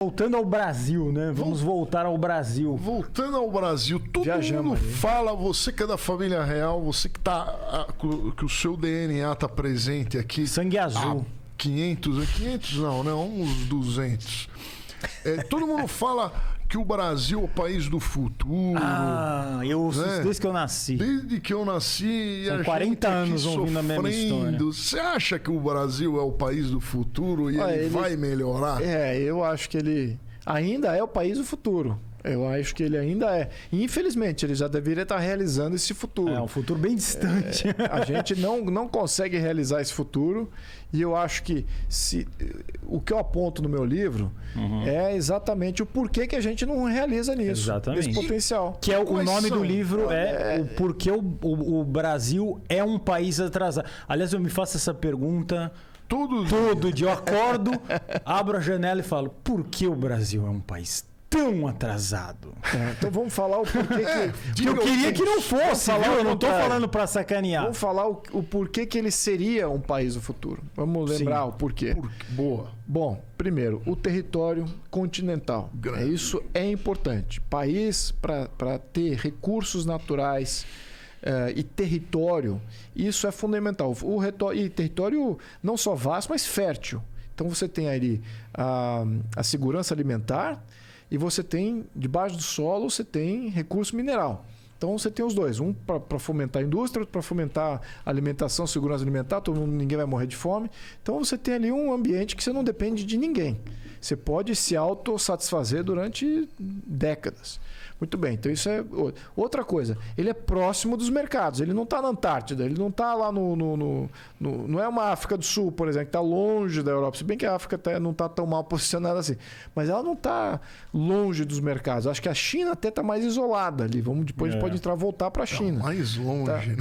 Voltando ao Brasil, né? Vamos voltar ao Brasil. Voltando ao Brasil, todo mundo fala, você que é da família real, você que que o seu DNA tá presente aqui. Sangue azul. 500 não, né? Uns 200. Todo mundo fala que o Brasil é o país do futuro. Desde que eu nasci. Desde que eu nasci. São 40 anos ouvindo a mesma história. Você acha que o Brasil é o país do futuro e ele vai melhorar? Eu acho que ele ainda é o país do futuro. Eu acho que ele ainda é. Infelizmente, ele já deveria estar realizando esse futuro. É um futuro bem distante. A gente não consegue realizar esse futuro. E eu acho que o que eu aponto no meu livro é exatamente o porquê que a gente não realiza nisso. Exatamente. Nesse potencial. Que é o nome do livro o porquê o Brasil é um país atrasado. Aliás, eu me faço essa pergunta todo dia. Eu acordo, abro a janela e falo, por que o Brasil é um país tão atrasado? Então vamos falar o porquê que eu queria que não fosse, viu? Eu não tô falando pra sacanear. Vamos falar o porquê que ele seria um país do futuro. Vamos lembrar o porquê. Boa. Bom, primeiro, o território continental. Isso é importante. País para ter recursos naturais e território, isso é fundamental. E território não só vasto, mas fértil. Então você tem ali a segurança alimentar. E você tem, debaixo do solo, você tem recurso mineral. Então você tem os dois. Um para fomentar a indústria, outro para fomentar a alimentação, segurança alimentar, ninguém vai morrer de fome. Então você tem ali um ambiente que você não depende de ninguém. Você pode se autossatisfazer durante décadas. Muito bem, então isso é outra coisa. Ele é próximo dos mercados, ele não está na Antártida, ele não está lá não é uma África do Sul, por exemplo, que está longe da Europa. Se bem que a África não está tão mal posicionada assim. Mas ela não está longe dos mercados. Acho que a China até está mais isolada ali. Depois a gente pode voltar para a China. Mais longe, tá? Né?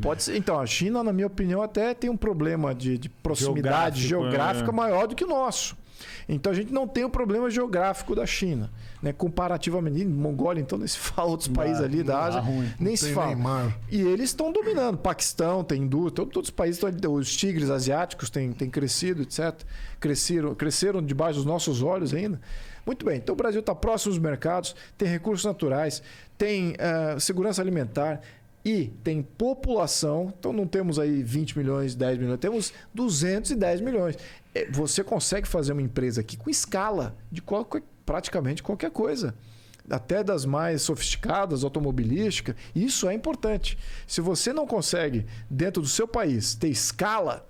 Pode ser. Então, a China, na minha opinião, até tem um problema de proximidade geográfica maior do que o nosso. Então a gente não tem o problema geográfico da China, né? Comparativamente, Mongólia, então nem se fala, outros países ali da Ásia, nem se fala. E eles estão dominando. Paquistão tem indústria, todos os países, os tigres asiáticos têm crescido, etc. Cresceram debaixo dos nossos olhos ainda. Muito bem, então o Brasil está próximo dos mercados, tem recursos naturais, tem segurança alimentar. E tem população, então não temos aí 20 milhões, 10 milhões, temos 210 milhões. Você consegue fazer uma empresa aqui com escala de praticamente qualquer coisa. Até das mais sofisticadas, automobilísticas. Isso é importante. Se você não consegue, dentro do seu país, ter escala,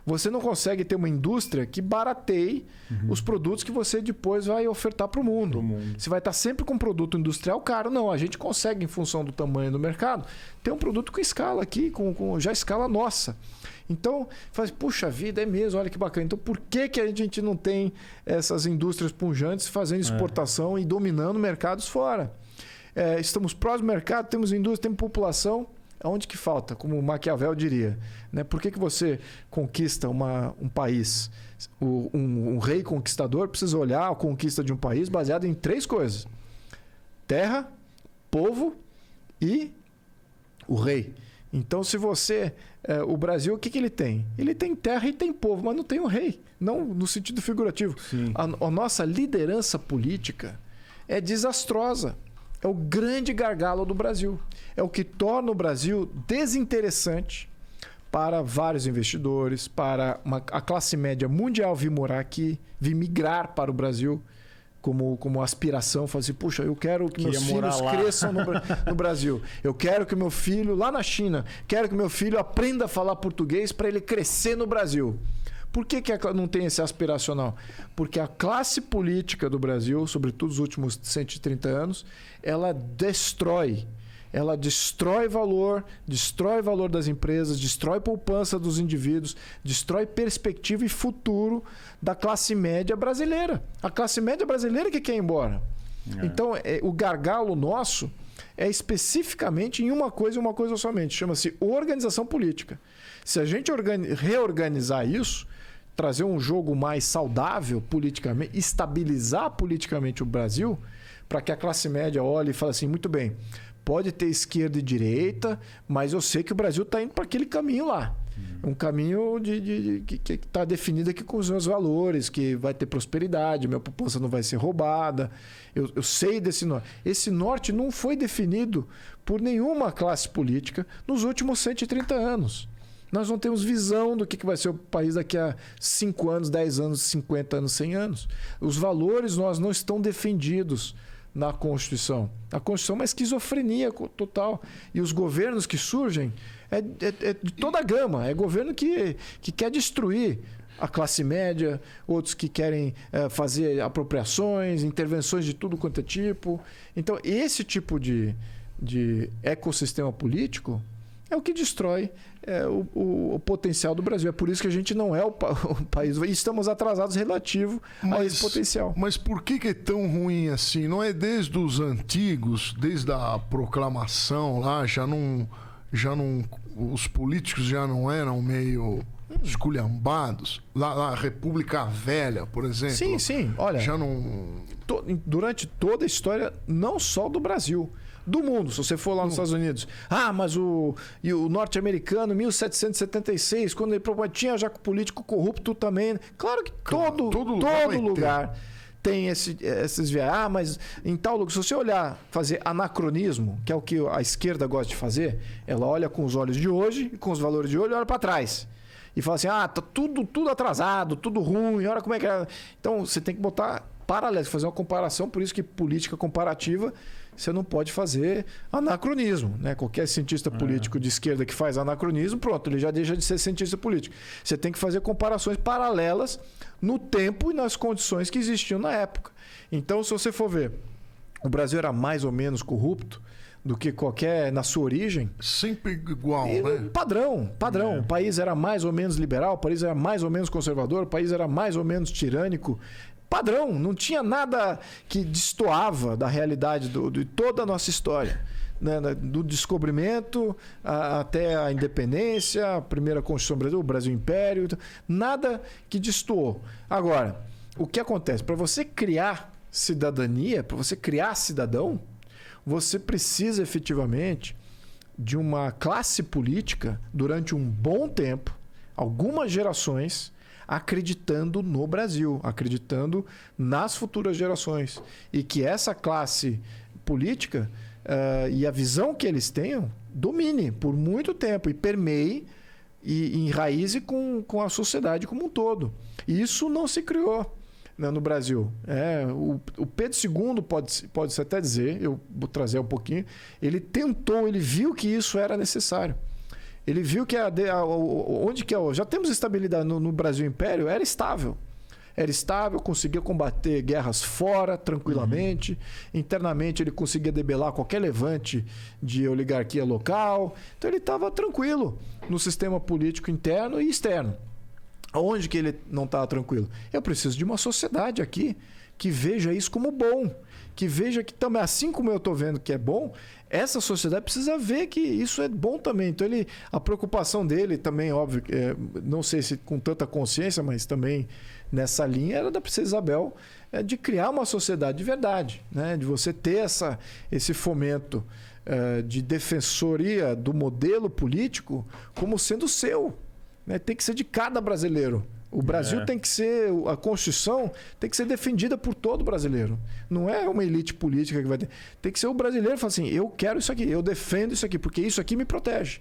você não consegue ter uma indústria que barateie os produtos que você depois vai ofertar para o mundo. Você vai estar sempre com um produto industrial caro. Não, a gente consegue, em função do tamanho do mercado, ter um produto com escala aqui, com já escala nossa. Então, puxa vida, é mesmo, olha que bacana. Então, por que a gente não tem essas indústrias punjantes fazendo exportação e dominando mercados fora? Estamos próximos do mercado, temos indústria, temos população. Aonde que falta? Como Maquiavel diria. Né? Por que você conquista um país? Um rei conquistador precisa olhar a conquista de um país baseado em 3 coisas. Terra, povo e o rei. Então, se você... o Brasil, o que ele tem? Ele tem terra e tem povo, mas não tem o rei. Não no sentido figurativo. A nossa liderança política é desastrosa. É o grande gargalo do Brasil. É o que torna o Brasil desinteressante para vários investidores, para a classe média mundial vir morar aqui, vir migrar para o Brasil como aspiração. Falar assim, puxa, eu quero que meus filhos cresçam no Brasil. Eu quero que meu filho, lá na China, quero que meu filho aprenda a falar português para ele crescer no Brasil. Por que não tem esse aspiracional? Porque a classe política do Brasil, sobretudo os últimos 130 anos, ela destrói valor das empresas, destrói poupança dos indivíduos, destrói perspectiva e futuro da classe média brasileira. A classe média brasileira que quer ir embora. Então, o gargalo nosso é especificamente em uma coisa somente. Chama-se organização política. Se a gente reorganizar isso, trazer um jogo mais saudável politicamente, estabilizar politicamente o Brasil, para que a classe média olhe e fale assim, muito bem, pode ter esquerda e direita, mas eu sei que o Brasil está indo para aquele caminho lá. Um caminho que está definido aqui com os meus valores, que vai ter prosperidade, minha poupança não vai ser roubada. Eu sei desse norte. Esse norte não foi definido por nenhuma classe política nos últimos 130 anos. Nós não temos visão do que vai ser o país daqui a 5 anos, 10 anos, 50 anos, 100 anos. Os valores nós não estão defendidos na Constituição. A Constituição é uma esquizofrenia total. E os governos que surgem é de toda a gama. É governo que quer destruir a classe média, outros que querem fazer apropriações, intervenções de tudo quanto é tipo. Então, esse tipo de ecossistema político é o que destrói o potencial do Brasil. É por isso que a gente não é o país. E estamos atrasados relativo a esse potencial. Mas por que é tão ruim assim? Não é desde os antigos, desde a proclamação lá, já não os políticos já não eram meio esculhambados? Lá a República Velha, por exemplo. Sim. Olha, já não... durante toda a história, não só do Brasil, do mundo, se você for lá nos Estados Unidos. Mas o norte-americano, 1776, quando ele tinha já político corrupto também. Claro que todo lugar tem esses viés. Mas em tal lugar, se você olhar, fazer anacronismo, que é o que a esquerda gosta de fazer, ela olha com os olhos de hoje e com os valores de hoje, olha para trás. E fala assim, tá tudo atrasado, tudo ruim, olha como é que é. Então, você tem que botar paralelo, fazer uma comparação, por isso que política comparativa, você não pode fazer anacronismo, né? Qualquer cientista político de esquerda que faz anacronismo, pronto, ele já deixa de ser cientista político. Você tem que fazer comparações paralelas no tempo e nas condições que existiam na época. Então, se você for ver, o Brasil era mais ou menos corrupto do que qualquer na sua origem. Sempre igual, né? Padrão. O país era mais ou menos liberal, o país era mais ou menos conservador, o país era mais ou menos tirânico. Padrão, não tinha nada que destoava da realidade de toda a nossa história. Né? Do descobrimento até a independência, a primeira Constituição do Brasil, o Brasil Império, nada que destoou. Agora, o que acontece? Para você criar cidadania, para você criar cidadão, você precisa efetivamente de uma classe política durante um bom tempo, algumas gerações, acreditando no Brasil, acreditando nas futuras gerações. E que essa classe política e a visão que eles tenham domine por muito tempo e permeie e enraize com a sociedade como um todo. E isso não se criou, né, no Brasil. O Pedro II, pode-se até dizer, eu vou trazer um pouquinho, ele tentou, ele viu que isso era necessário. Ele viu que já temos estabilidade no Brasil Império, era estável. Era estável, conseguia combater guerras fora tranquilamente. Internamente ele conseguia debelar qualquer levante de oligarquia local. Então ele estava tranquilo no sistema político interno e externo. Onde que ele não estava tranquilo? Eu preciso de uma sociedade aqui que veja isso como bom. Que veja que também, assim como eu estou vendo que é bom, essa sociedade precisa ver que isso é bom também. Então, a preocupação dele também, óbvio, não sei se com tanta consciência, mas também nessa linha, era da Princesa Isabel, de criar uma sociedade de verdade, né? De você ter esse fomento de defensoria do modelo político como sendo seu. Né? Tem que ser de cada brasileiro. O Brasil tem que ser... A Constituição tem que ser defendida por todo brasileiro. Não é uma elite política que vai ter. Tem que ser o brasileiro que fala assim, eu quero isso aqui, eu defendo isso aqui, porque isso aqui me protege.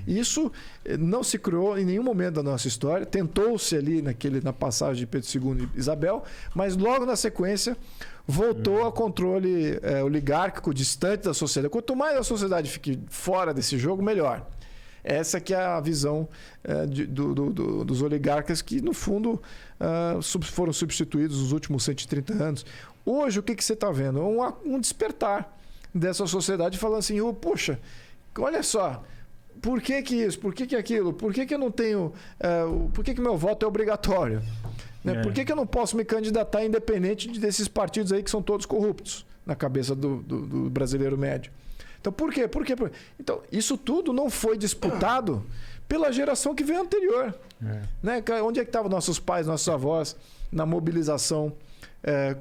Isso não se criou em nenhum momento da nossa história. Tentou-se ali na passagem de Pedro II e Isabel, mas logo na sequência voltou a controle oligárquico, distante da sociedade. Quanto mais a sociedade fique fora desse jogo, melhor. Essa que é a visão dos oligarcas que, no fundo, foram substituídos nos últimos 130 anos. Hoje, o que você está vendo? Um despertar dessa sociedade falando assim, poxa, olha só, por que isso? Por que aquilo? Por que eu não tenho... por que meu voto é obrigatório? Né? Por que eu não posso me candidatar independente desses partidos aí que são todos corruptos na cabeça do brasileiro médio? Então, por quê? Então, isso tudo não foi disputado pela geração que veio anterior. Né? Onde é que estavam nossos pais, nossos avós na mobilização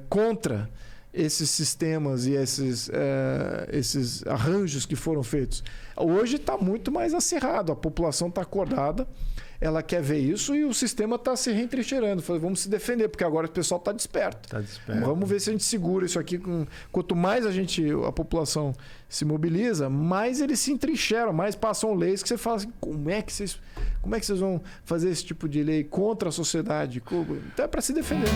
contra esses sistemas e esses arranjos que foram feitos. Hoje está muito mais acirrado, a população está acordada, ela quer ver isso e o sistema está se reentrincheirando. Vamos se defender, porque agora o pessoal está desperto. Vamos ver se a gente segura isso aqui. Quanto mais a população se mobiliza, mais eles se entrincheiram, mais passam leis que você fala assim, como é que vocês vão fazer esse tipo de lei contra a sociedade? Então é para se defender.